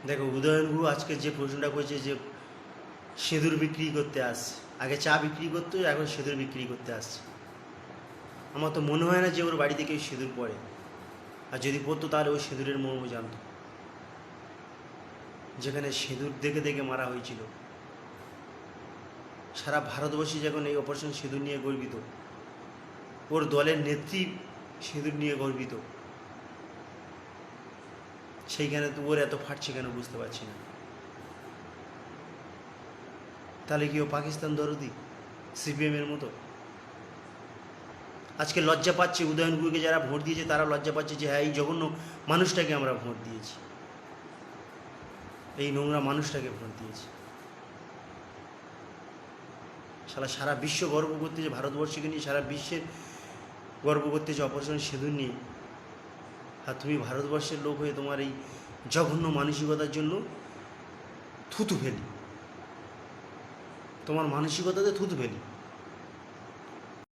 দেখো, উদয়নগুরু আজকে যে প্রশ্নটা করেছে যে সিঁদুর বিক্রি করতে আসছে, আগে চা বিক্রি করতো, এখন সিঁদুর বিক্রি করতে আসছে। আমার তো মনে হয় না যে ওর বাড়িতে কেউ সিঁদুর পরে, আর যদি পড়তো তাহলে ওই সিঁদুরের মর্ম জানতো। যেখানে সিঁদুর দেখে দেখে মারা হয়েছিল, সারা ভারতবর্ষে যখন এই অপারেশন সিঁদুর নিয়ে গর্বিত, ওর দলের নেত্রী সিঁদুর নিয়ে গর্বিত, সেইখানে তো ওর এত ফাটছে কেন বুঝতে পারছি না। তাহলে কি ও পাকিস্তান দরদি, সিপিএমের মতো? আজকে লজ্জা পাচ্ছে, উদয়নগুরুকে যারা ভোট দিয়েছে তারা লজ্জা পাচ্ছে যে হ্যাঁ, এই জঘন্য মানুষটাকে আমরা ভোট দিয়েছি, এই নোংরা মানুষটাকে ভোট দিয়েছি। সারা বিশ্ব গর্ব করতেছে ভারতবর্ষকে নিয়ে, সারা বিশ্বের গর্ব করতেছে অপারেশন সিঁদুর নিয়ে। আর তুমি ভারতবর্ষের লোক হয়ে তোমার এই জঘন্য মানসিকতার জন্য থুতু ফেলি, তোমার মানসিকতাতে থুতু ফেলি।